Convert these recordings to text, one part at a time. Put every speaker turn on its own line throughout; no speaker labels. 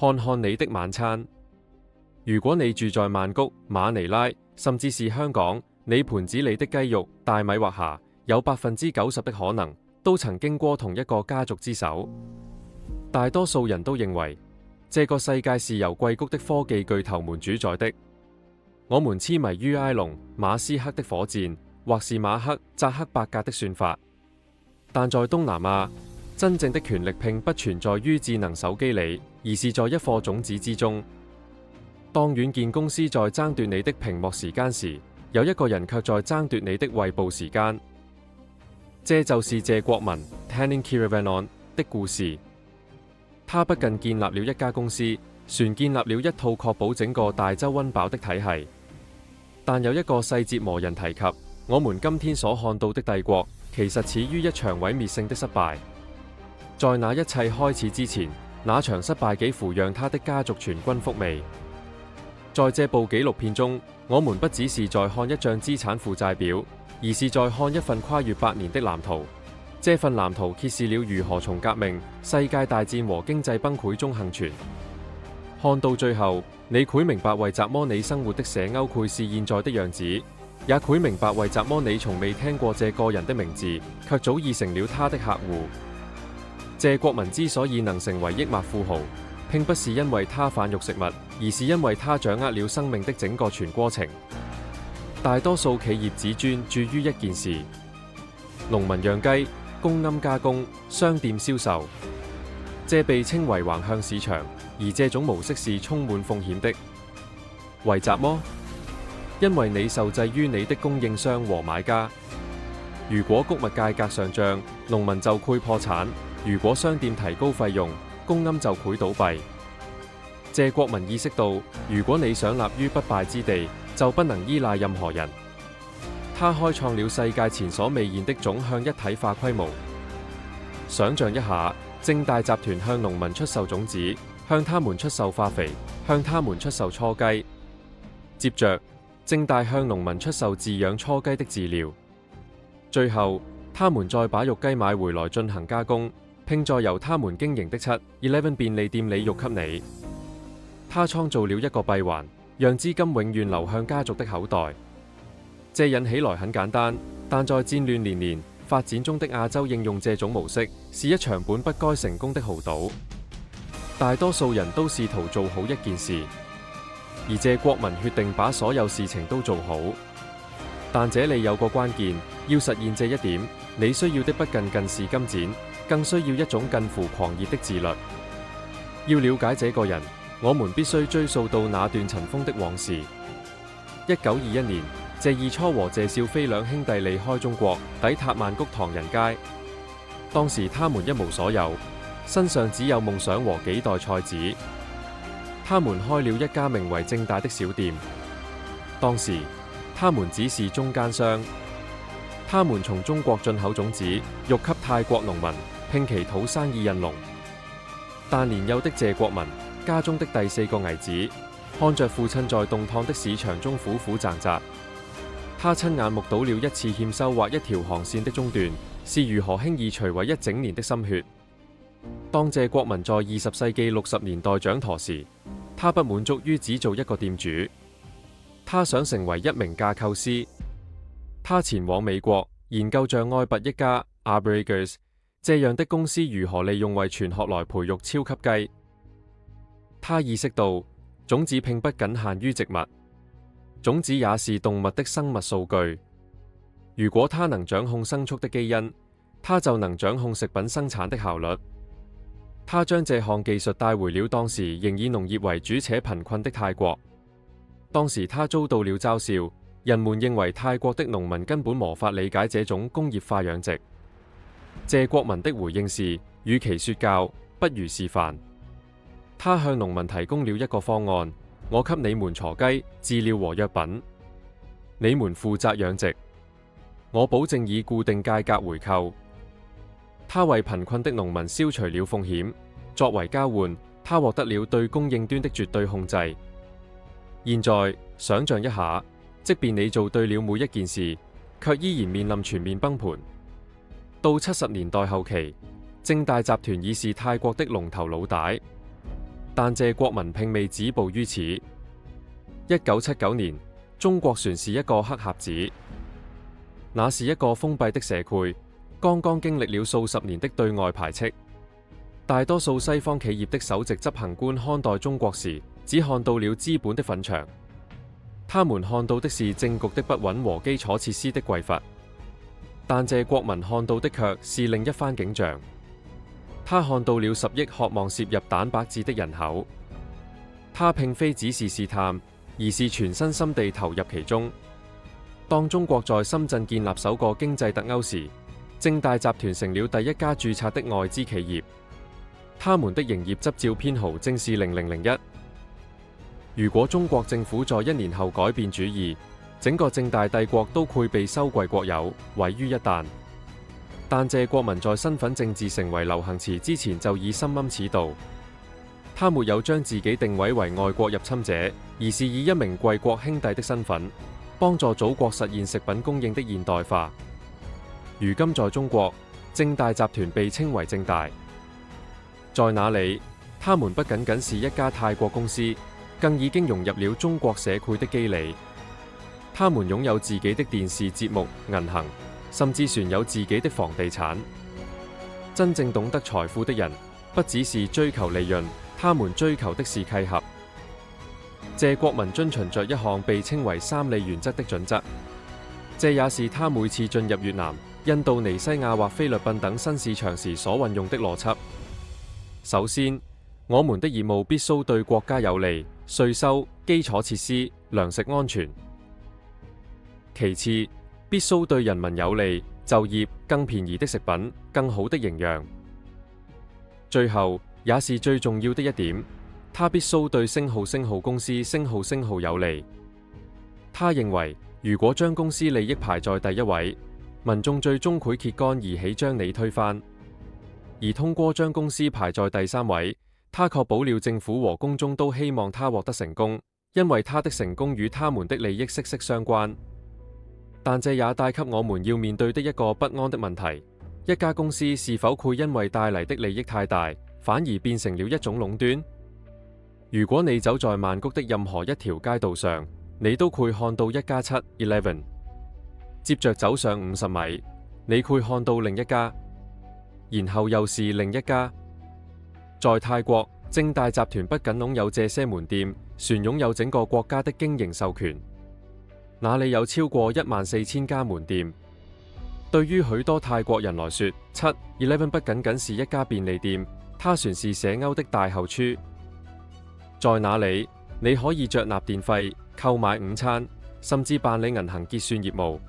看看你的晚餐。如果你住在曼谷、馬尼拉，甚至是香港，你盤子裏的雞肉、大米或蝦，有90%的可能都曾經過同一個家族之手。大多數人都認為，這個世界是由硅谷的科技巨頭們主宰的。我們痴迷於埃隆、馬斯克的火箭，或是馬克·扎克伯格的算法。但在東南亞，真正的權力並不存在於智能手機裏，而是在一顆種子之中。當軟件公司在爭奪你的屏幕時間時，有一個人卻在爭奪你的胃部時間。這就是謝國民 Tanning Keeravani 的故事。他不僅建立了一家公司，船建立了一套確保整個大洲溫飽的體系。但有一個細節無人提及，我們今天所看到的帝國，其實始於一場毀滅性的失敗。在那一切開始之前，那場失敗幾乎讓他的家族全軍覆滅。在這部紀錄片中，我們不只是在看一張資產負債表，而是在看一份跨越8年的藍圖。這份藍圖揭示了如何從革命、世界大戰和經濟崩潰中幸存。看到最後，你會明白為什麼你生活的社歐會是現在的樣子，也會明白為什麼你從未聽過這個人的名字，卻早已成了他的客戶。謝國民之所以能成為億萬富豪，並不是因為他販肉食物，而是因為他掌握了生命的整個全過程。大多數企業只專注於一件事：農民養雞、公庵加工、商店銷售。這被稱為橫向市場，而這種模式是充滿風險的。為什麼？因為你受制於你的供應商和買家。如果穀物價格上漲，農民就會破產；如果商店提高費用，公庵就會倒閉。謝國民意識到，如果你想立於不敗之地，就不能依賴任何人。他開創了世界前所未見的總向一體化規模。想象一下，正大集團向農民出售種子，向他們出售化肥，向他們出售初雞。接着，正大向農民出售飼養初雞的飼料。最後，他們再把肉雞買回來進行加工，並在由他們經營的7-11便利店裏肉給你。他創造了一個閉環，讓資金永遠流向家族的口袋。這引起來很簡單，但在戰亂連年發展中的亞洲應用這種模式，是一場本不該成功的豪賭。大多數人都試圖做好一件事，而謝國民決定把所有事情都做好。但這裡有個關鍵，要實現這一點，你需要的不僅僅是金錢，更需要一種近乎狂熱的自律。要了解這個人，我們必須追溯到那段塵封的往事。1921年，謝義初和謝少飛兩兄弟離開中國，抵達曼谷唐人街。當時他們一無所有，身上只有夢想和幾袋菜籽。他們開了一家名為正大的小店。當時他們只是中間商，他們從中國進口種子，欲給泰國農民，並祈禱生意印龍。但年幼的謝國民，家中的第4個兒子，看着父親在動盪的市場中苦苦掙扎，他親眼目睹了一次欠收或一條航線的中斷，是如何輕易摧毀一整年的心血。當謝國民在20世紀60年代掌舵時，他不滿足於只做一個店主，他想成為一名架構師。他前往美國研究像愛拔一家 Arbreggers 這樣的公司如何利用遺傳學來培育超級雞。他意識到種子並不僅限於植物，種子也是動物的生物數據。如果他能掌控牲畜的基因，他就能掌控食品生產的效率。他將這項技術帶回了當時仍以農業為主且貧困的泰國。當時他遭到了嘲笑，人們認為泰國的農民根本無法理解這種工業化養殖。謝國民的回應是，與其說教，不如示範。他向農民提供了一個方案：我給你們雛雞、飼料和藥品，你們負責養殖，我保證以固定價格回購。他為貧困的農民消除了風險，作為交換，他獲得了對供應端的絕對控制。現在想象一下，即便你做對了每一件事，卻依然面臨全面崩盤。到70年代後期，正大集團已是泰國的龍頭老大。但謝國民並未止步於此。1979年，中國船是一個黑匣子，那是一個封閉的社區，剛剛經歷了數十年的對外排斥。大多數西方企業的首席執行官看待中國時，只看到了資本的墳場，他們看到的是政局的不穩和基礎設施的匱乏。但謝國民看到的卻是另一番景象，他看到了10億渴望攝入蛋白質的人口，他並非只是試探，而是全身心地投入其中。當中國在深圳建立首個經濟特區時，正大集團成了第一家註冊的外資企業，他們的營業執照編號正是0001。如果中國政府在1年後改變主意，整個正大帝國都會被收歸國有，毀於一旦。但謝國民在身份政治成為流行詞之前就已深諳此道，他沒有將自己定位為外國入侵者，而是以一名貴國兄弟的身份，幫助祖國實現食品供應的現代化。如今在中國，正大集團被稱為正大，在那裡，他們不僅僅是一家泰國公司，更已經融入了中國社區的肌理。他們擁有自己的電視節目、銀行，甚至船有自己的房地產。真正懂得財富的人，不只是追求利潤，他們追求的是契合。謝國民遵循着一項被稱為3利原則的準則，這也是他每次進入越南、印度尼西亞或菲律賓等新市場時所運用的邏輯。首先，我們的業務必須對國家有利，稅收、基礎設施、糧食安全。其次，必須對人民有利，就業、更便宜的食品、更好的營養。最後，也是最重要的一點，他必須對星號公司星號有利。他認為，如果將公司利益排在第一位，民眾最終會揭竿而起將你推翻；而通過將公司排在第3位，他確保了政府和公眾都希望他獲得成功，因為他的成功與他們的利益息息相關。但這也帶給我們要面對的一個不安的問題：一家公司是否會因為帶嚟的利益太大，反而變成了一種壟斷？如果你走在曼谷的任何一條街道上，你都會看到1+7 接着走上50米，你會看到另一家，然後又是另一家。在泰國，正大集團不僅擁有這些門店，船擁有整個國家的經營授權。那裡有超過14000家門店。對於許多泰國人來說，7-11不僅僅是一家便利店，它算是社歐的大後廚。在那裡，你可以着納電費、購買午餐，甚至辦理銀行結算業務。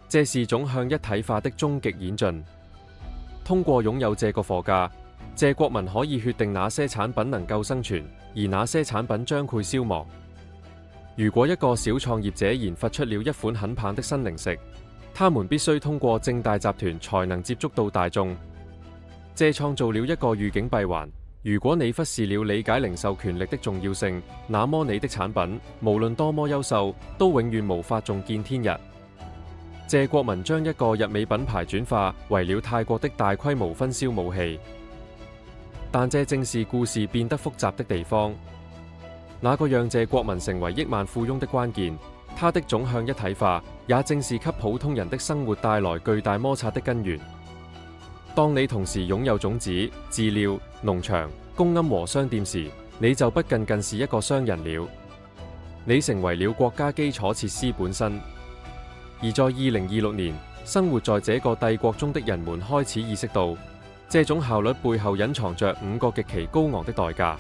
這是種向一體化的終極演進。通過擁有這個貨架，謝國民可以決定哪些產品能夠生存，而哪些產品將會消亡。如果一個小創業者研發出了一款很棒的新零食，他們必須通過正大集團才能接觸到大眾。這創造了一個預警閉環：如果你忽視了理解零售權力的重要性，那麼你的產品無論多麼優秀，都永遠無法重見天日。謝國民將一個日美品牌轉化為了泰國的大規模分銷武器，但這正是故事變得複雜的地方。那個讓謝國民成為億萬富翁的關鍵，他的總向一體化，也正是給普通人的生活帶來巨大摩擦的根源。當你同時擁有種子、飼料、農場、公庵和商店時，你就不僅僅是一個商人了，你成為了國家基礎設施本身。而在2026年，生活在這個帝國中的人們開始意識到，這種效率背後隱藏着5個極其高昂的代價。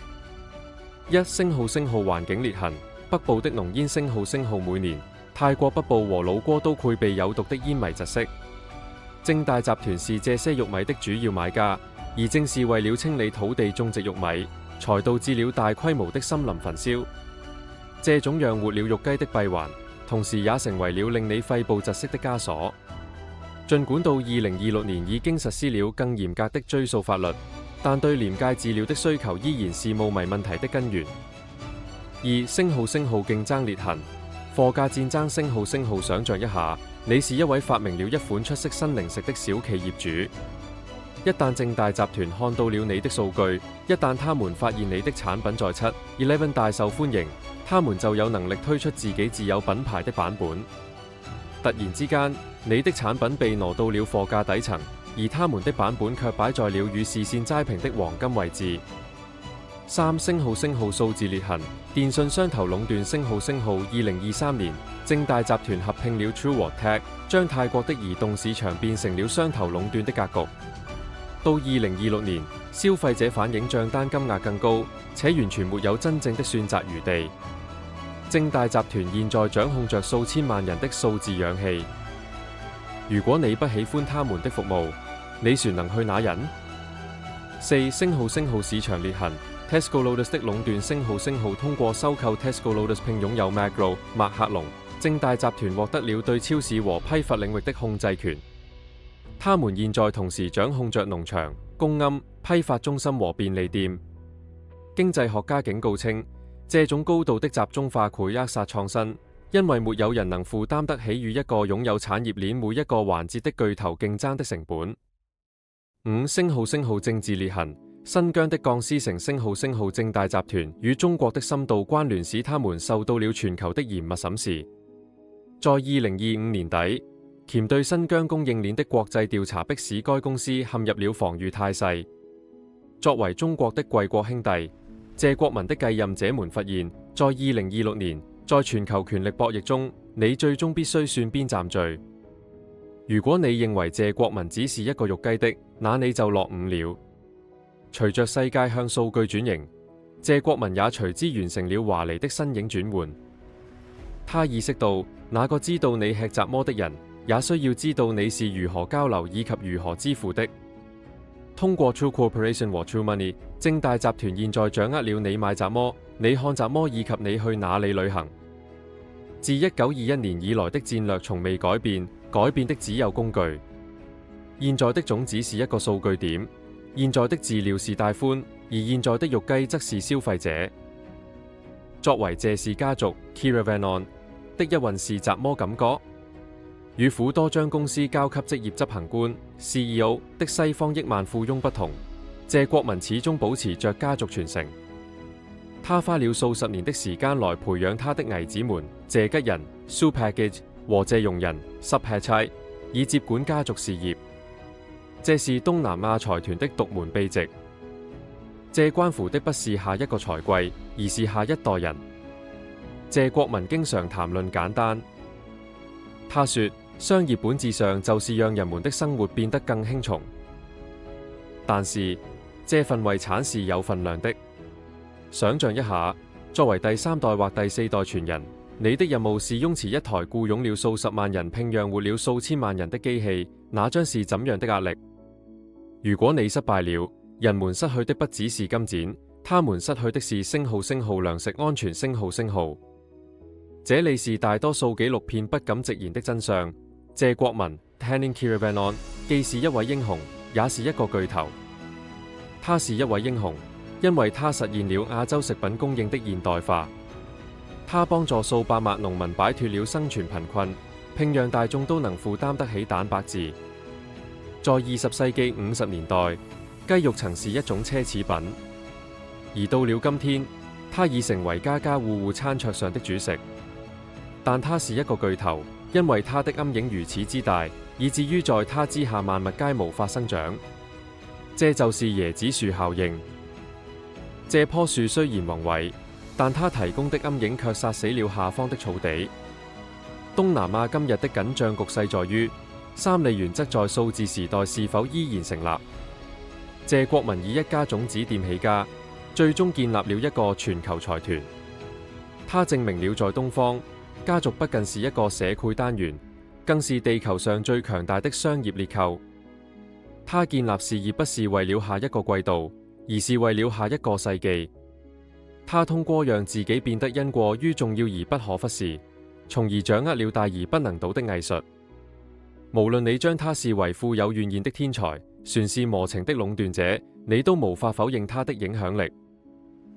1. 星號環境裂痕，北部的濃煙星號每年，泰國北部和老撾都會被有毒的煙霾窒息。正大集團是這些玉米的主要買家，而正是為了清理土地種植玉米，才導致了大規模的森林焚燒。這種養活了肉雞的閉環，同時也成為了令你肺部窒息的枷鎖。儘管到2026年已經實施了更嚴格的追溯法律，但對廉價飼料的需求依然是霧霾問題的根源。2. 星號競爭裂痕，貨架戰爭星號想像一下，你是一位發明了一款出色新零食的小企業主，一旦正大集團看到了你的數據，一旦他們發現你的產品在7-11大受歡迎，他們就有能力推出自己自有品牌的版本。突然之間，你的產品被挪到了貨架底層，而他們的版本卻擺在了與視線齋平的黃金位置。3! 數字裂痕，電信雙頭壟斷。2023年，正大集團合併了 True和 Tag， 將泰國的移動市場變成了雙頭壟斷的格局。到2026年，消費者反映帳單金額更高，且完全沒有真正的選擇餘地。正大集團現在掌控着數千萬人的數字氧氣。如果你不喜歡他們的服務，你船能去哪人？4! 市場裂痕。Tesco Lotus 的壟斷。通過收購 Tesco Lotus 並擁有 Magro 麥克龍，正大集團獲得了對超市和批發領域的控制權。他們現在同時掌控着農場、公庵、批發中心和便利店。經濟學家警告稱，這種高度的集中化會扼殺創新，因為沒有人能負擔得起與一個擁有產業鏈每一個環節的巨頭競爭的成本。5! 政治裂痕。新疆的鋼絲城。正大集團與中國的深度關聯使他們受到了全球的嚴密審視。在2025年底，鉗對新疆供應鏈的國際調查迫使該公司陷入了防禦態勢。作為中國的貴國兄弟，謝國民的繼任者們發現，在2026年，在全球權力博弈中，你最終必須算邊站隊。如果你認為謝國民只是一個肉雞的，那你就落伍了。隨着世界向數據轉型，謝國民也隨之完成了華麗的身影轉換。他意識到，那個知道你吃雜麼的人，也需要知道你是如何交流以及如何支付的。通過 True Corporation 和 True Money， 正大集團現在掌握了你買雜麼、你看雜麼以及你去哪裡旅行。自1921年以來的戰略從未改變，改變的只有工具。現在的種子是一個數據點。現在的飼料是帶寬，而現在的肉雞則是消費者。作為謝氏家族 Keeravani 的一運是雜麼感覺？與苦多將公司交給職業執行官 CEO 的西方億萬富翁不同，謝國民始終保持着家族傳承。他花了數十年的時間來培養他的兒子們謝吉仁 Supagij 和謝容仁 Supachai， 以接管家族事業。這是東南亞財團的獨門秘籍。這關乎的不是下一個財貴，而是下一代人。謝國民經常談論簡單。他說，商業本質上就是讓人們的生活變得更輕鬆。但是，這份遺產是有分量的。想象一下，作為第3代或第4代傳人，你的任務是擁持一台僱傭了數十萬人、聘養活了數千萬人的機器，那將是怎樣的壓力？如果你失敗了，人們失去的不只是金錢，他們失去的是糧食安全。這裏是大多數紀錄片不敢直言的真相。謝國民 Tanin Keeravani 既是一位英雄，也是一個巨頭。他是一位英雄，因為他實現了亞洲食品供應的現代化。他幫助數百萬農民擺脫了生存貧困，並讓大眾都能負擔得起蛋白質。在20世紀50年代，雞肉曾是一種奢侈品，而到了今天，它已成為家家戶戶餐桌上的主食。但它是一個巨頭，因為它的陰影如此之大，以至於在它之下萬物皆無法生長。這就是椰子樹效應。這棵樹雖然宏偉，但它提供的陰影卻殺死了下方的草地。東南亞今日的緊張局勢在於三利原則在數字時代是否依然成立。謝國民以一家種子店起家，最終建立了一個全球財團。他證明了在東方，家族不僅是一個社會單元，更是地球上最強大的商業結構。他建立事業不是為了下一個季度，而是為了下一個世紀。他通過讓自己變得因過於重要而不可忽視，從而掌握了大而不能倒的藝術。無論你將他視為富有怨言的天才，船是磨情的壟斷者，你都無法否認他的影響力。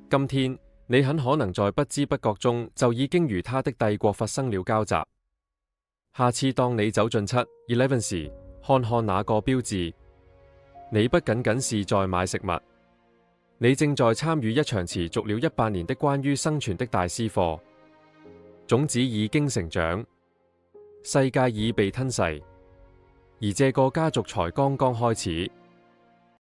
今天，你很可能在不知不覺中就已經與他的帝國發生了交集。下次當你走進7-11時，看看那個標誌，你不僅僅是在買食物，你正在參與一場持續了100年的關於生存的大師課。種子已經成長，世界已被吞噬，而這個家族才剛剛開始。